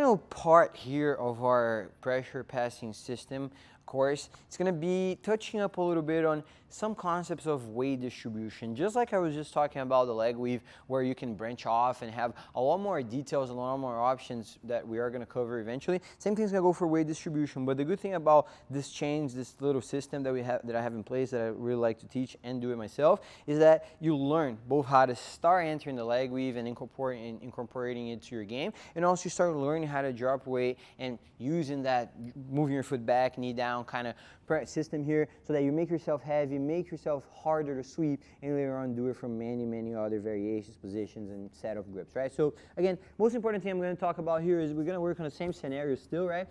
final part here of our pressure passing system course, it's going to be touching up a little bit on some concepts of weight distribution. Just like I was just talking about the leg weave, where you can branch off and have a lot more details, a lot more options that we are going to cover eventually. Same thing's going to go for weight distribution. But the good thing about this change, this little system that I have in place that I really like to teach and do it myself, is that you learn both how to start entering the leg weave and incorporating it to your game, and also you start learning how to drop weight and using that, moving your foot back, knee down kind of system here, so that you make yourself heavy, make yourself harder to sweep, and later on do it from many other variations, positions, and set of grips, right? So again, most important thing I'm going to talk about here is we're going to work on the same scenario still, right?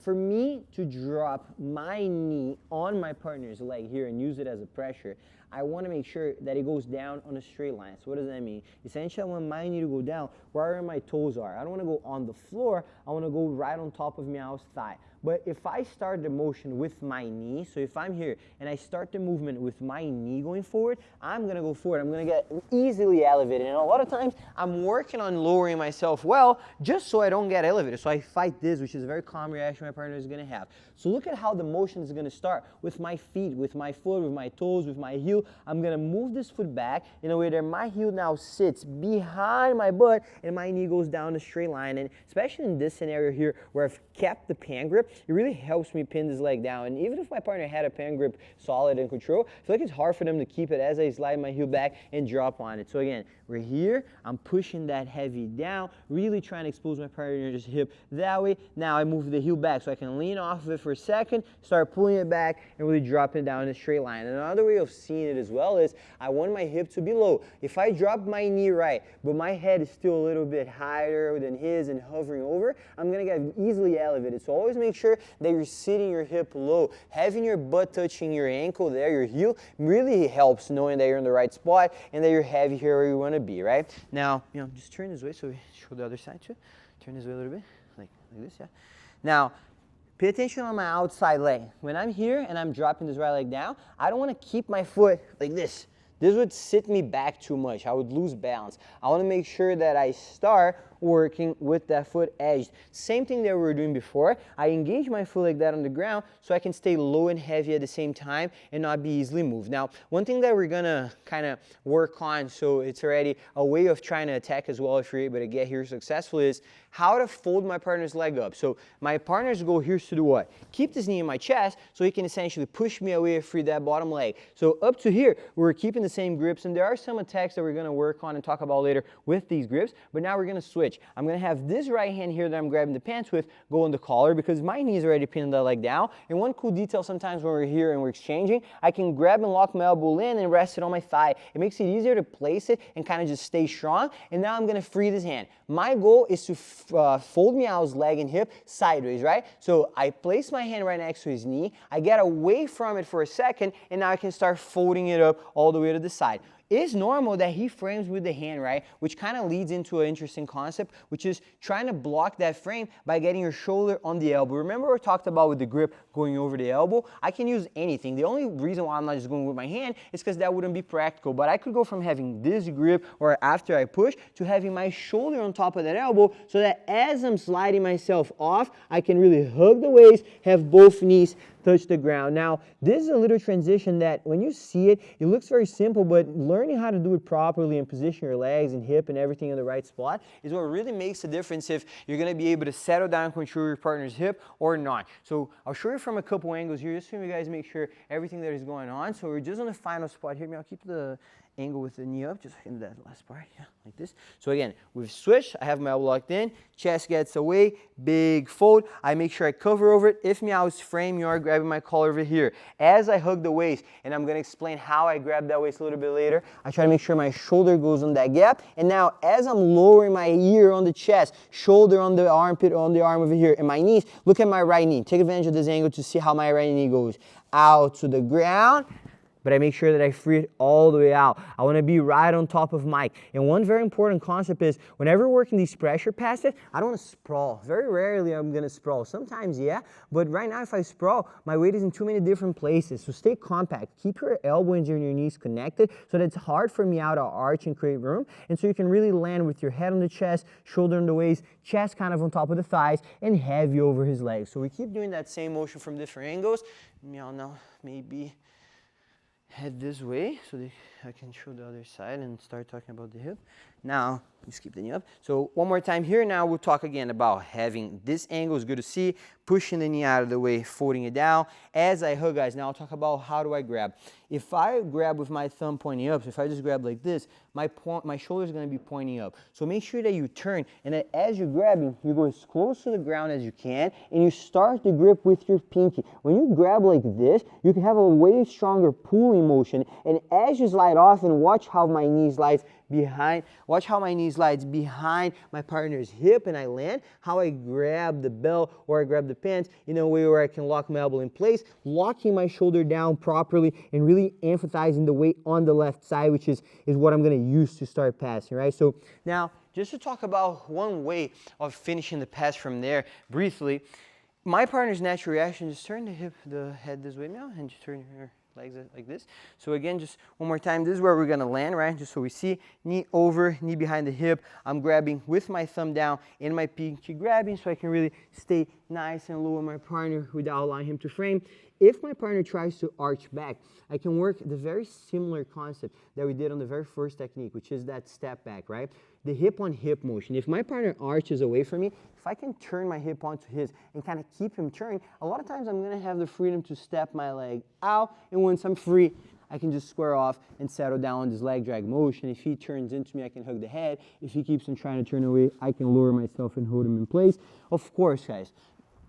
For me to drop my knee on my partner's leg here and use it as a pressure, I want to make sure that it goes down on a straight line. So what does that mean? Essentially, I want my knee to go down where my toes are. I don't want to go on the floor. I want to go right on top of Meow's thigh. But if I start the motion with my knee, so if I'm here and I start the movement with my knee going forward, I'm going to go forward. I'm going to get easily elevated. And a lot of times, I'm working on lowering myself well just so I don't get elevated. So I fight this, which is a very common reaction my partner is going to have. So look at how the motion is going to start with my feet, with my foot, with my toes, with my heel. I'm going to move this foot back in a way that my heel now sits behind my butt and my knee goes down a straight line. And especially in this scenario here where I've kept the pan grip, it really helps me pin this leg down. And even if my partner had a pan grip solid and control, I feel like it's hard for them to keep it as I slide my heel back and drop on it. So again, we're here, I'm pushing that heavy down, really trying to expose my partner's hip that way. Now I move the heel back so I can lean off of it for a second, start pulling it back, and really drop it down in a straight line. And another way of seeing it as well is I want my hip to be low. If I drop my knee right, but my head is still a little bit higher than his and hovering over, I'm going to get easily elevated. So always make sure that you're sitting your hip low. Having your butt touching your ankle there, your heel, really helps knowing that you're in the right spot and that you're heavy here where you want to be, right? Now, just turn this way so we show the other side too. Turn this way a little bit, like this, yeah. Now, pay attention on my outside leg. When I'm here and I'm dropping this right leg down, I don't want to keep my foot like this. This would sit me back too much. I would lose balance. I want to make sure that I start working with that foot edged. Same thing that we were doing before. I engage my foot like that on the ground so I can stay low and heavy at the same time and not be easily moved. Now, one thing that we're going to kind of work on, so it's already a way of trying to attack as well if you're able to get here successfully, is how to fold my partner's leg up. So my partner's goal here is to do what? Keep this knee in my chest so he can essentially push me away and free that bottom leg. So up to here, we're keeping the same grips, and there are some attacks that we're going to work on and talk about later with these grips, but now we're going to switch. I'm going to have this right hand here that I'm grabbing the pants with go on the collar because my knee's already pinned that leg down. And one cool detail sometimes when we're here and we're exchanging, I can grab and lock my elbow in and rest it on my thigh. It makes it easier to place it and kind of just stay strong. And now I'm going to free this hand. My goal is to fold Meow's leg and hip sideways, right? So I place my hand right next to his knee. I get away from it for a second, and now I can start folding it up all the way to the side. It's normal that he frames with the hand, right? Which kind of leads into an interesting concept, which is trying to block that frame by getting your shoulder on the elbow. Remember we talked about with the grip going over the elbow? I can use anything. The only reason why I'm not just going with my hand is because that wouldn't be practical. But I could go from having this grip or after I push to having my shoulder on top of that elbow so that as I'm sliding myself off, I can really hug the waist, have both knees touch the ground. Now, this is a little transition that when you see it, it looks very simple, but learning how to do it properly and position your legs and hip and everything in the right spot is what really makes a difference if you're going to be able to settle down and control your partner's hip or not. So I'll show you from a couple angles here just so you guys make sure everything that is going on. So we're just on the final spot here. I'll keep the angle with the knee up, just in that last part, yeah, like this. So again, we've switched. I have my elbow locked in, chest gets away, big fold. I make sure I cover over it. If Meow's frame, you are grabbing my collar over here. As I hug the waist, and I'm going to explain how I grab that waist a little bit later, I try to make sure my shoulder goes on that gap. And now, as I'm lowering my ear on the chest, shoulder on the armpit, on the arm over here, and my knees, look at my right knee. Take advantage of this angle to see how my right knee goes. Out to the ground. but I make sure that I free it all the way out. I want to be right on top of Mike. And one very important concept is whenever we're working these pressure passes, I don't want to sprawl. Very rarely I'm going to sprawl. Sometimes, yeah, but right now if I sprawl, my weight is in too many different places. So stay compact. Keep your elbows and your knees connected so that it's hard for me out to arch and create room. And so you can really land with your head on the chest, shoulder on the waist, chest kind of on top of the thighs, and heavy over his legs. So we keep doing that same motion from different angles. Now maybe head this way so that I can show the other side and start talking about the hip. Now, just keep the knee up. So one more time here. Now we'll talk again about having this angle is good to see, pushing the knee out of the way, folding it down. As I hug, guys, now I'll talk about how do I grab. If I grab with my thumb pointing up, so if I just grab like this, my shoulder is going to be pointing up. So make sure that you turn, and that as you're grabbing, you go as close to the ground as you can, and you start the grip with your pinky. When you grab like this, you can have a way stronger pulling motion, and as you slide off, and watch how my knee slides behind, watch how my knee slides behind my partner's hip and I land, how I grab the belt or I grab the pants in a way where I can lock my elbow in place, locking my shoulder down properly and really emphasizing the weight on the left side, which is what I'm going to use to start passing, right? So now, just to talk about one way of finishing the pass from there briefly, my partner's natural reaction is turn the head this way now and just turn your legs like this. So again, just one more time, this is where we're gonna land, right? Just so we see, knee over, knee behind the hip. I'm grabbing with my thumb down and my pinky grabbing so I can really stay nice and low on my partner without allowing him to frame. If my partner tries to arch back, I can work the very similar concept that we did on the very first technique, which is that step back, right? The hip on hip motion. If my partner arches away from me, if I can turn my hip onto his and kind of keep him turning, a lot of times I'm going to have the freedom to step my leg out, and once I'm free, I can just square off and settle down on this leg drag motion. If he turns into me, I can hug the head. If he keeps on trying to turn away, I can lower myself and hold him in place. Of course, guys,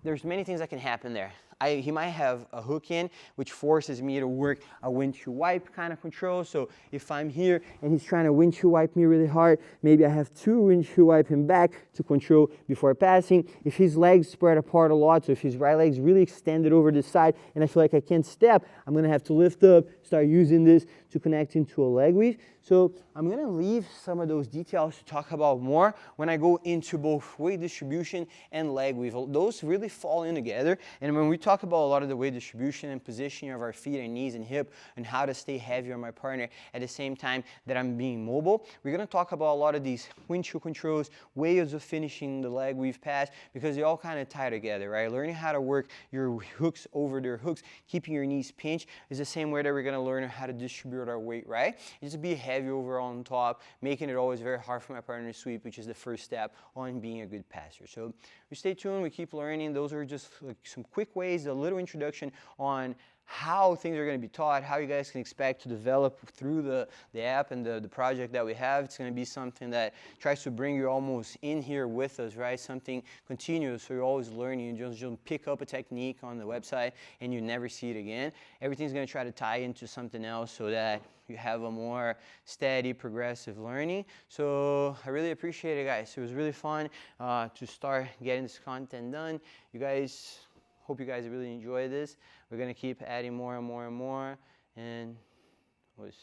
there's many things that can happen there. He might have a hook in, which forces me to work a windshield wipe kind of control. So if I'm here and he's trying to windshield wipe me really hard, maybe I have to windshield wipe him back to control before passing. If his legs spread apart a lot, so if his right leg's really extended over the side and I feel like I can't step, I'm going to have to lift up, start using this to connect into a leg weave. So I'm going to leave some of those details to talk about more when I go into both weight distribution and leg weave. Those really fall in together. And when we talk about a lot of the weight distribution and positioning of our feet and knees and hip and how to stay heavy on my partner at the same time that I'm being mobile, we're going to talk about a lot of these windshield controls, ways of finishing the leg weave pass, because they all kind of tie together, right? Learning how to work your hooks over their hooks, keeping your knees pinched is the same way that we're going to learn how to distribute our weight, right? Just be heavy over on top, making it always very hard for my partner to sweep, which is the first step on being a good passer. So we stay tuned, we keep learning. Those are just like some quick ways, a little introduction on how things are going to be taught, how you guys can expect to develop through the app and the project that we have. It's going to be something that tries to bring you almost in here with us, right? Something continuous, so you're always learning. You just don't pick up a technique on the website and you never see it again. Everything's going to try to tie into something else so that you have a more steady, progressive learning. So I really appreciate it, guys. It was really fun to start getting this content done. You guys, hope you guys really enjoy this. We're going to keep adding more and more and more. And it was